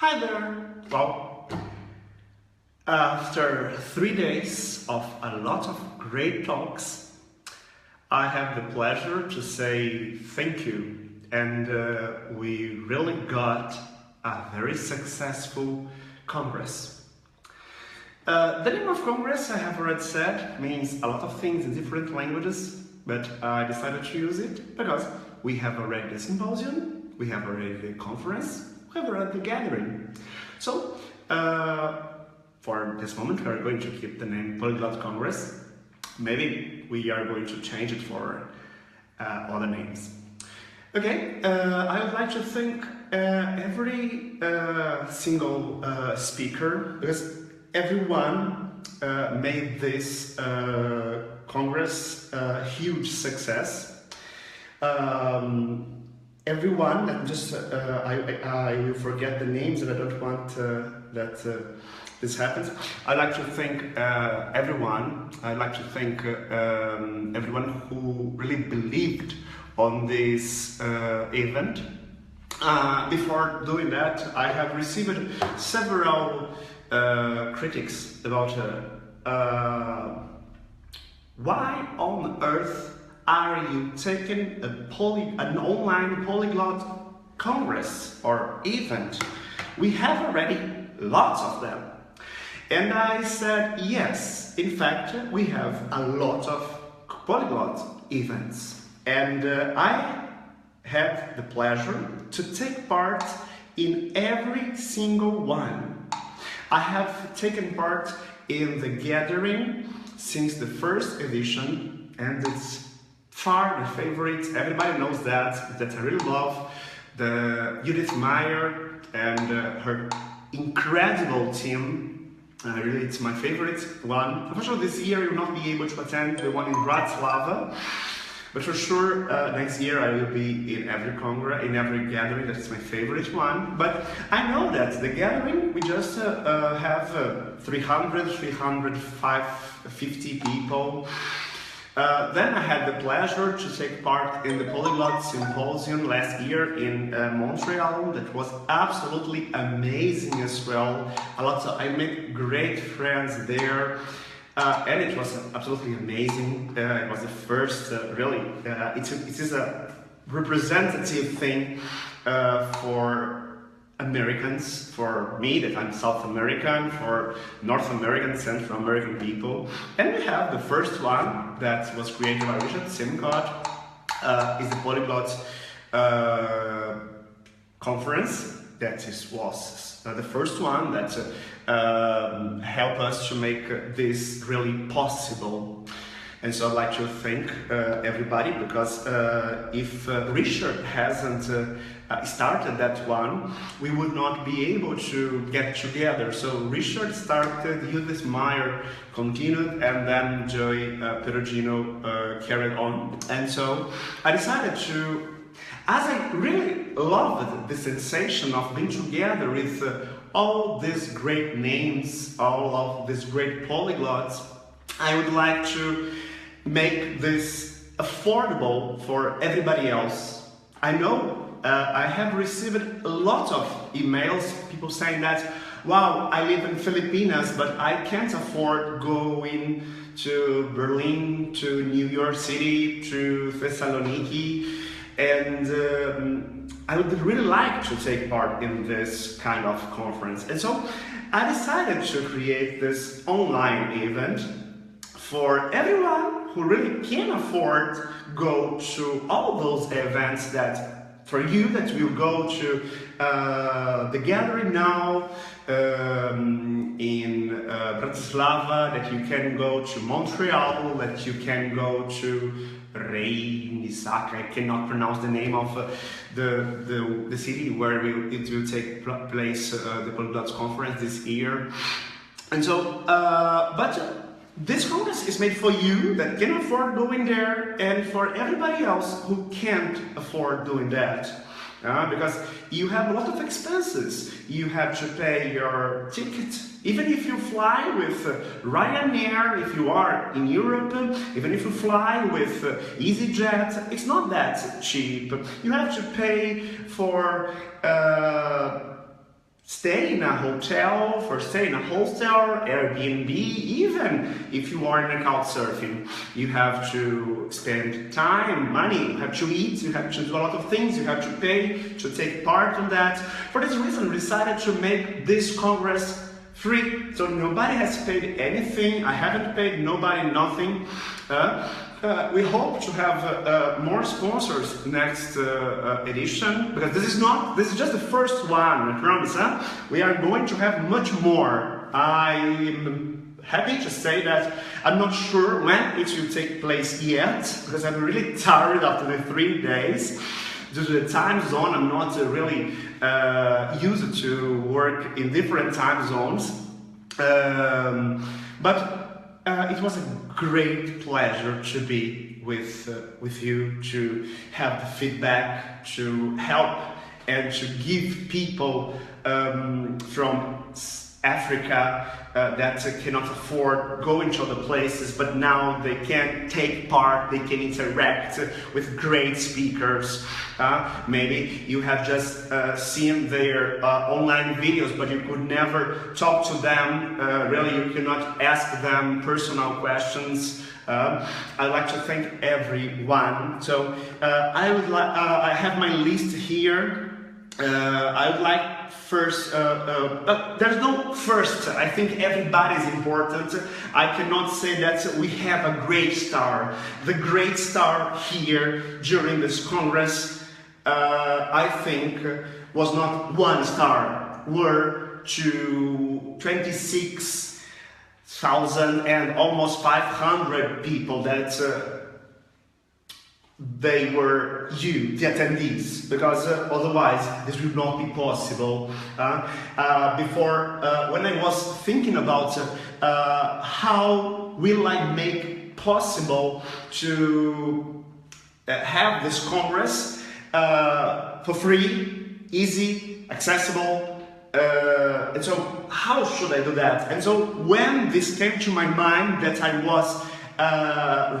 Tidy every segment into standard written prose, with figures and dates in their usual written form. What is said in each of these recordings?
Hi there! Well, after 3 days of a lot of great talks, I have the pleasure to say thank you, and we really got a very successful Congress. The name of Congress, I have already said, means a lot of things in different languages, but I decided to use it because we have already the symposium, we have already the conference, we have already the gathering. So, for this moment, we are going to keep the name Polyglot Congress. Maybe we are going to change it for other names. Okay, I would like to thank every single speaker, because everyone made this Congress a huge success. Everyone, I will forget the names and I don't want that this happens. I'd like to thank everyone. I'd like to thank everyone who really believed on this event. Before doing that, I have received several critics about why on earth are you taking an online Polyglot Congress or event? We have already lots of them. And I said, yes, in fact, we have a lot of Polyglot events. And I had the pleasure to take part in every single one. I have taken part in the gathering since the first edition, and it's far my favorite. Everybody knows that I really love the Judith Meyer and her incredible team. Really, it's my favorite one. Unfortunately, this year I will not be able to attend the one in Bratislava, but for sure next year I will be in every congress, in every gathering. That's my favorite one. But I know that the gathering we just have 350 people. Then I had the pleasure to take part in the Polyglot Symposium last year in Montreal. That was absolutely amazing as well. I made great friends there, and it was absolutely amazing. It was the first, it is a representative thing for Americans, for me that I'm South American, for North American, Central American people. And we have the first one that was created by Richard Simcott, is the Polyglot Conference. That was the first one that helped us to make this really possible. And so I'd like to thank everybody, because if Richard hasn't started that one, we would not be able to get together. So Richard started, Judith Meyer continued, and then Joey Perugino carried on. And so I decided to, as I really loved the sensation of being together with all these great names, all of these great polyglots, I would like to make this affordable for everybody else. I know I have received a lot of emails, people saying that, wow, I live in Filipinas, but I can't afford going to Berlin, to New York City, to Thessaloniki, and I would really like to take part in this kind of conference. And so I decided to create this online event for everyone who really can afford go to all those events, that for you that will go to the gathering now in Bratislava, that you can go to Montreal, that you can go to Reynisak. I cannot pronounce the name of the city where it will take place, the Polyglot Conference this year. And so, this congress is made for you that can afford going there, and for everybody else who can't afford doing that. Because you have a lot of expenses. You have to pay your ticket. Even if you fly with Ryanair, if you are in Europe, even if you fly with EasyJet, it's not that cheap. You have to pay for stay in a hotel, for stay in a hostel, Airbnb, even if you are in a couch surfing. You have to spend time, money, you have to eat, you have to do a lot of things, you have to pay to take part in that. For this reason, we decided to make this Congress free, so nobody has paid anything. I haven't paid nobody nothing. We hope to have more sponsors next edition, because this is just the first one, I promise. We are going to have much more. I'm happy to say that I'm not sure when it will take place yet, because I'm really tired after the 3 days. Due to the time zone, I'm not really used to work in different time zones. But it was a great pleasure to be with you, to have the feedback, to help and to give people from Africa that cannot afford going to other places, but now they can take part, they can interact with great speakers. Maybe you have just seen their online videos, but you could never talk to them. Really, you cannot ask them personal questions. I'd like to thank everyone. So I have my list here. I would like first, there's no first. I think everybody is important. I cannot say that we have a great star. The great star here during this Congress, I think, was not one star. Were to 26,000 and almost 500 people that they were the attendees, because otherwise this would not be possible. Before, when I was thinking about how will I make possible to have this Congress for free, easy, accessible, and so how should I do that? And so when this came to my mind that I was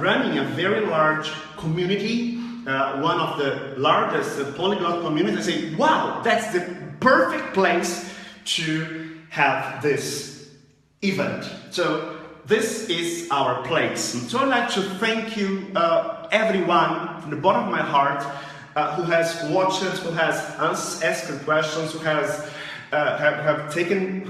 running a very large community, one of the largest polyglot communities, I say, wow, that's the perfect place to have this event. So this is our place. So I'd like to thank you, everyone, from the bottom of my heart, who has watched, who has asked questions, who has taken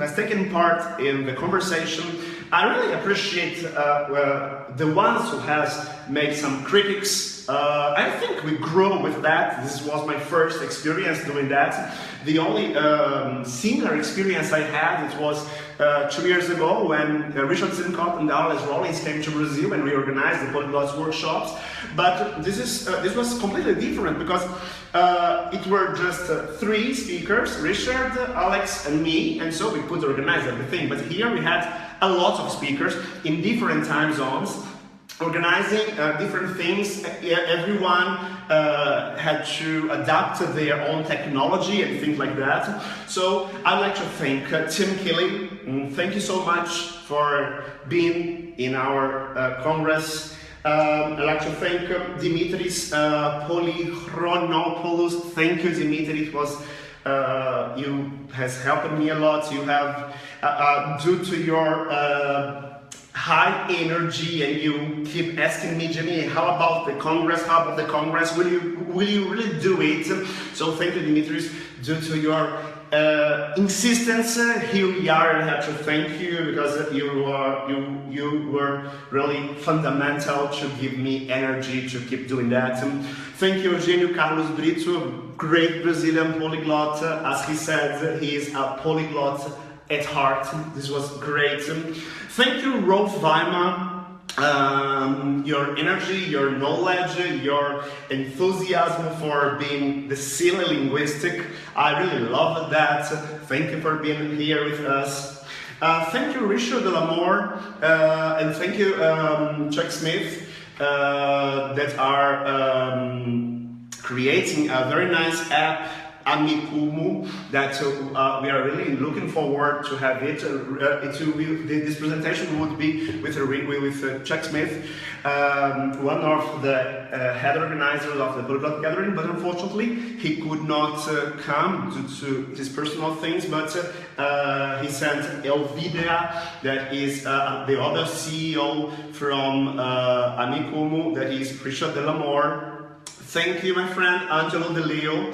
part in the conversation. I really appreciate the ones who has made some critics. I think we grow with that. This was my first experience doing that. The only similar experience I had, it was 2 years ago when Richard Sincott and Alex Rollins came to Brazil and we organized the Polyglots workshops. But this was completely different, because it were just 3 speakers, Richard, Alex and me, and so we could organize everything. But here we had a lot of speakers in different time zones, organizing different things. Everyone had to adapt to their own technology and things like that. So I'd like to thank Tim Kelly. Thank you so much for being in our Congress. I'd like to thank Dimitris Polychronopoulos. Thank you, Dimitri. It was you has helped me a lot. You have, due to your high energy, and you keep asking me, Jimmy, how about the Congress? How about the Congress? Will you really do it? So thank you, Dimitris. Due to your insistence, here we are. I have to thank you, because you were really fundamental to give me energy to keep doing that. Thank you, Eugenio Carlos Brito, great Brazilian polyglot. As he said, he is a polyglot at heart. This was great. Thank you, Rolf Weimar. Your energy, your knowledge, your enthusiasm for being the silly linguistic. I really love that. Thank you for being here with us. Thank you, Richard Delamour, and thank you, Chuck Smith, that are creating a very nice app Amikumu, that we are really looking forward to have it. This presentation would be with Chuck Smith, one of the head organizers of the Polyglot Gathering, but unfortunately he could not come due to his personal things, but he sent Elvida, that is the other CEO from Amikumu, that is Richard Delamore. Thank you, my friend Angelo De Leo,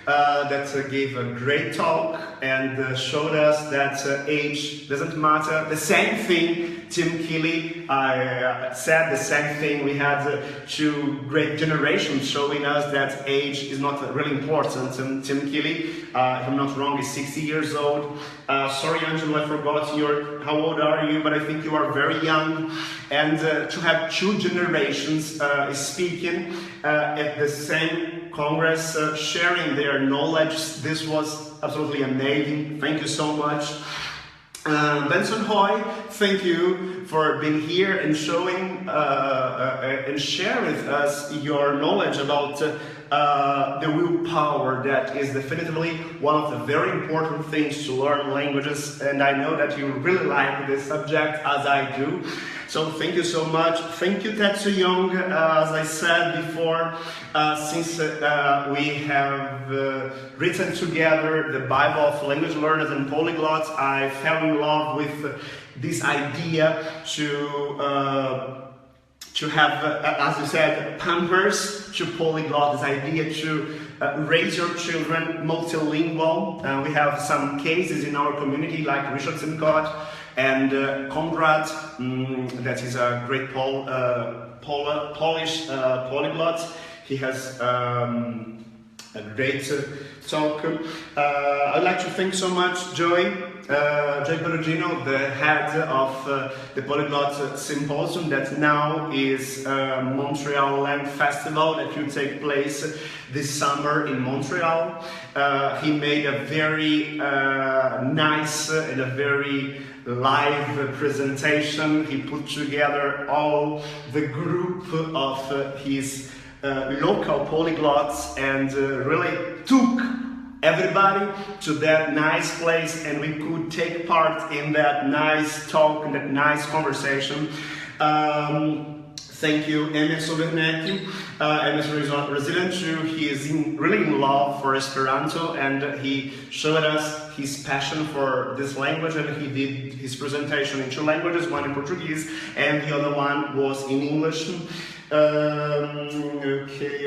that gave a great talk and showed us that age doesn't matter. The same thing, Tim Keeley said the same thing. We had two great generations showing us that age is not really important. And Tim Keeley, if I'm not wrong, is 60 years old. Sorry, Angelo, I forgot how old are you, but I think you are very young. And to have two generations speaking at the same Congress, sharing their knowledge, this was absolutely amazing. Thank you so much. Benson Hoy, thank you for being here and showing and sharing with us your knowledge about the willpower. That is definitively one of the very important things to learn languages, and I know that you really like this subject as I do. So thank you so much. Thank you, Tetsu Young. As I said before, since we have written together the Bible of Language Learners and Polyglots, I fell in love with this idea to have, as you said, pampers to polyglot, this idea to raise your children multilingual. We have some cases in our community like Richard Simcott and Konrad, that is a great Polish polyglot. He has a great talk. I'd like to thank so much Joy Perugino, the head of the Polyglot Symposium, that now is Montreal Lang Festival that will take place this summer in Montreal. He made a very nice and a very live presentation. He put together all the group of his local polyglots and really took everybody to that nice place, and we could take part in that nice talk and that nice conversation. Thank you, Emerson Werneck. Emerson is not resident too. He is really in love for Esperanto, and he showed us his passion for this language, and he did his presentation in two languages, one in Portuguese and the other one was in English.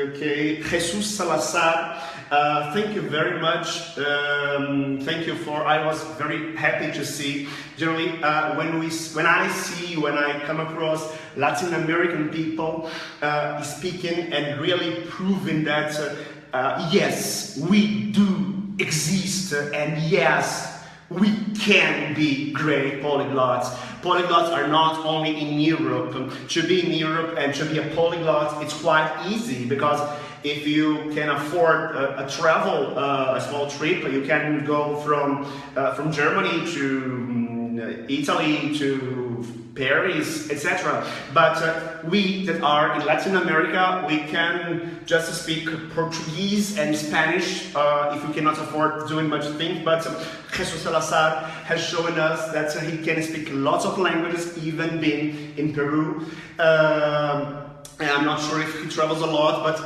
Okay. Jesus Salazar, thank you very much. Thank you for. I was very happy to see. Generally, when I come across Latin American people speaking and really proving that yes, we do exist, and yes, we can be great polyglots. Polyglots are not only in Europe. To be in Europe and to be a polyglot, it's quite easy, because if you can afford a small trip, you can go from Germany to Italy to Paris, etc. But we that are in Latin America, we can just speak Portuguese and Spanish if we cannot afford doing much things. But Jesus Salazar has shown us that he can speak lots of languages, even being in Peru. And I'm not sure if he travels a lot, but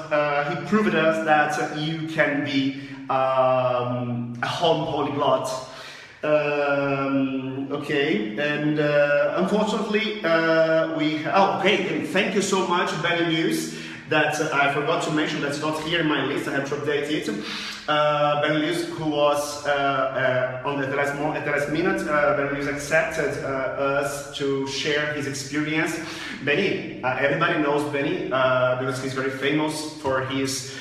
he proved us that you can be a home polyglot. Okay, and unfortunately okay, thank you so much, Benny Lewis, that I forgot to mention, that's not here in my list, I have to update it. Benny Lewis, who was on the last minute, Benny Lewis accepted us to share his experience. Benny, everybody knows Benny because he's very famous for his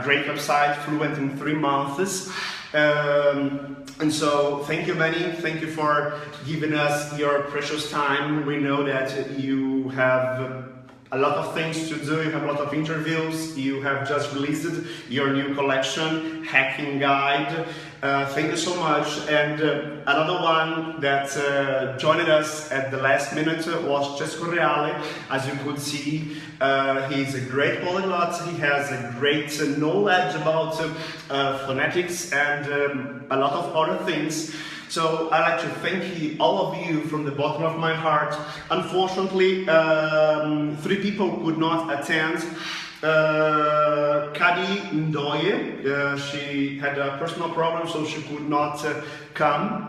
great website, Fluent in 3 months. And so thank you, Benny. Thank you for giving us your precious time. We know that you have a lot of things to do. You have a lot of interviews. You have just released your new collection, Hacking Guide. Thank you so much. And another one that joined us at the last minute was Cesco Reale. As you could see, he's a great polyglot. He has a great knowledge about phonetics and a lot of other things. So I'd like to thank all of you from the bottom of my heart. Unfortunately, 3 people could not attend. Kadi Ndoye, she had a personal problem, so she could not come.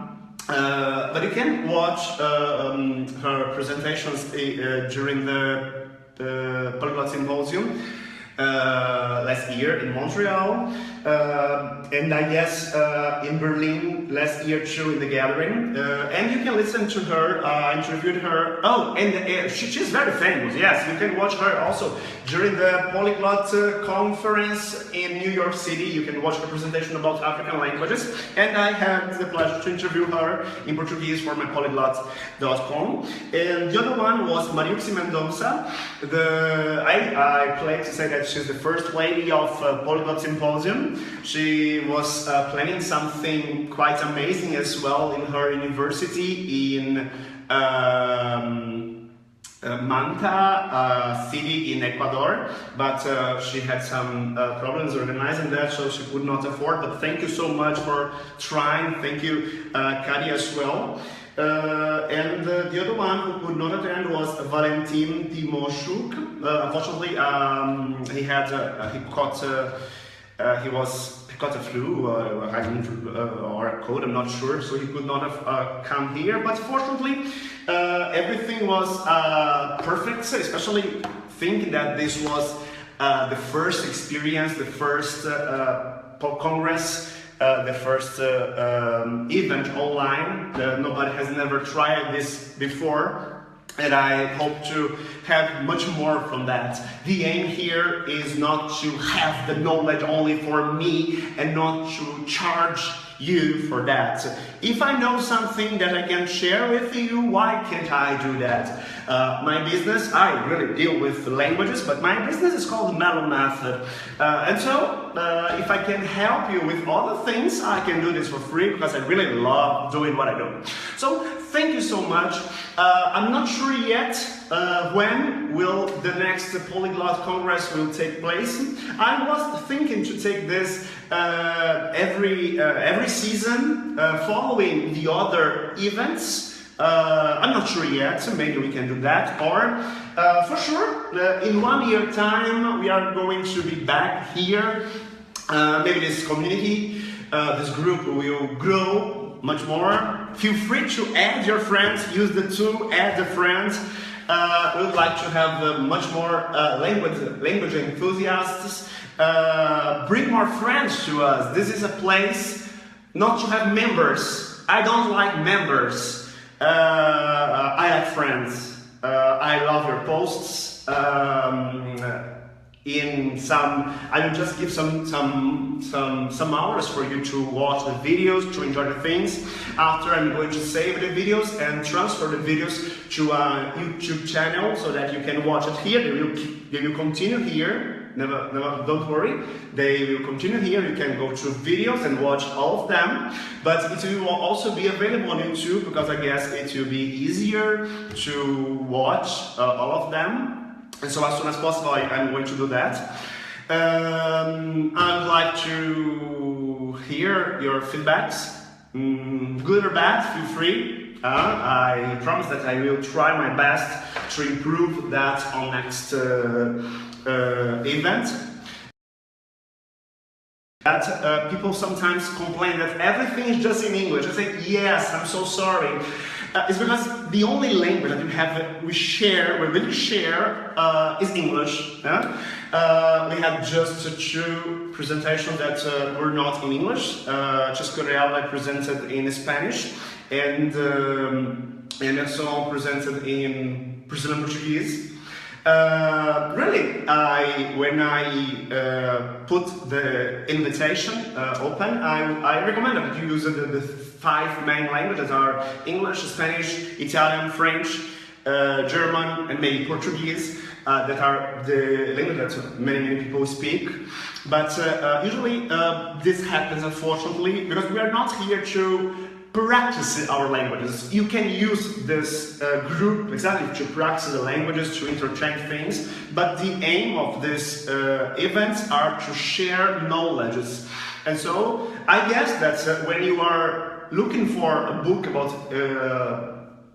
But you can watch her presentations during the Polyglot Symposium last year in Montreal, and I guess in Berlin last year too in the gathering. And you can listen to her. I interviewed her. Oh, and she's very famous. Yes, you can watch her also during the Polyglot Conference in New York City. You can watch her presentation about African languages. And I had the pleasure to interview her in Portuguese for my polyglot.com. And the other one was Mariuxi Mendonça. I play to say that she's the first lady of Polyglot Symposium. She was planning something quite amazing as well in her university in Manta city in Ecuador, but she had some problems organizing that, so she could not afford. But thank you so much for trying. Thank you, Kadi, as well. And the other one who could not attend was Valentin Timoshuk. Unfortunately, he got a flu or a cold, I'm not sure, so he could not have come here. But fortunately, everything was perfect, especially thinking that this was the first experience, the first Congress, the first event online. Nobody has never tried this before. And I hope to have much more from that. The aim here is not to have the knowledge only for me and not to charge you for that. If I know something that I can share with you, why can't I do that? My business, I really deal with languages, but my business is called the Melon Method. And so, if I can help you with other things, I can do this for free because I really love doing what I do. So, thank you so much. I'm not sure yet when will the next Polyglot Congress will take place. I was thinking to take this every season following the other events. I'm not sure yet, so maybe we can do that. Or for sure, in 1 year time, we are going to be back here. Maybe this community, this group will grow much more. Feel free to add your friends, use the tool, add the friends. We would like to have much more language enthusiasts. Bring more friends to us. This is a place not to have members. I don't like members. I like friends. I love your posts. I will just give some hours for you to watch the videos, to enjoy the things. After, I'm going to save the videos and transfer the videos to a YouTube channel so that you can watch it here. They will continue here. Never, don't worry. They will continue here. You can go to videos and watch all of them. But it will also be available on YouTube because I guess it will be easier to watch all of them. And so as soon as possible, I'm going to do that. I'd like to hear your feedbacks, good or bad, feel free. I promise that I will try my best to improve that on next event. That people sometimes complain that everything is just in English. I say, yes, I'm so sorry. It's because the only language that we really share is English. We have just 2 presentations that were not in English. Cesco Reale presented in Spanish, and Emerson presented in Brazilian Portuguese. Really, when I put the invitation open, I recommend that you use the 5 main languages are English, Spanish, Italian, French, German, and maybe Portuguese. that are the language that many people speak. But usually this happens, unfortunately, because we are not here to practice our languages. You can use this group exactly to practice the languages, to interchange things, but the aim of these events are to share knowledges. And so I guess that when you are looking for a book about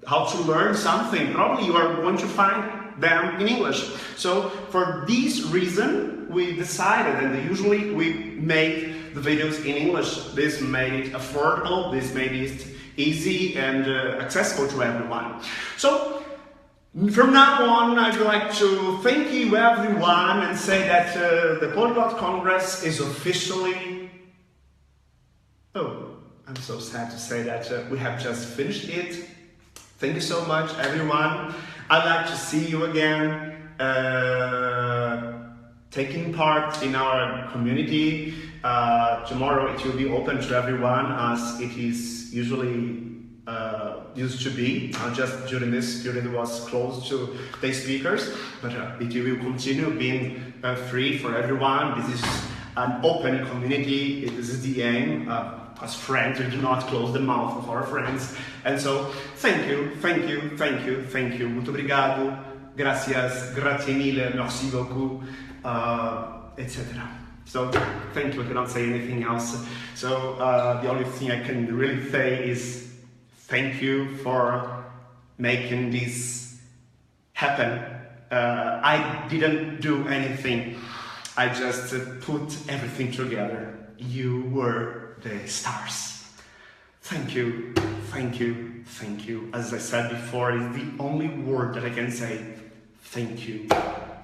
how to learn something, probably you are going to find them in English. So for this reason, we decided, and usually we make the videos in English. This made it affordable, this made it easy and accessible to everyone. So from now on, I'd like to thank you everyone and say that the Polyglot Congress is officially... Oh, I'm so sad to say that we have just finished it. Thank you so much, everyone. I'd like to see you again, taking part in our community. Tomorrow it will be open to everyone, as it is usually used to be. Just during this period it was closed to the speakers, but it will continue being free for everyone. This is an open community. This is the aim. As friends, we do not close the mouth of our friends. And so, thank you. Muito obrigado. Gracias, grazie mille, merci beaucoup, etc. So, thank you. I cannot say anything else. So, the only thing I can really say is thank you for making this happen. I didn't do anything. I just put everything together. You were the stars. Thank you. As I said before, it's the only word that I can say. Thank you.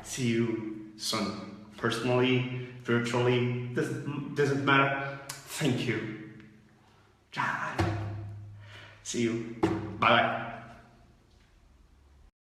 See you soon. Personally, virtually, doesn't matter. Thank you. See you. Bye bye.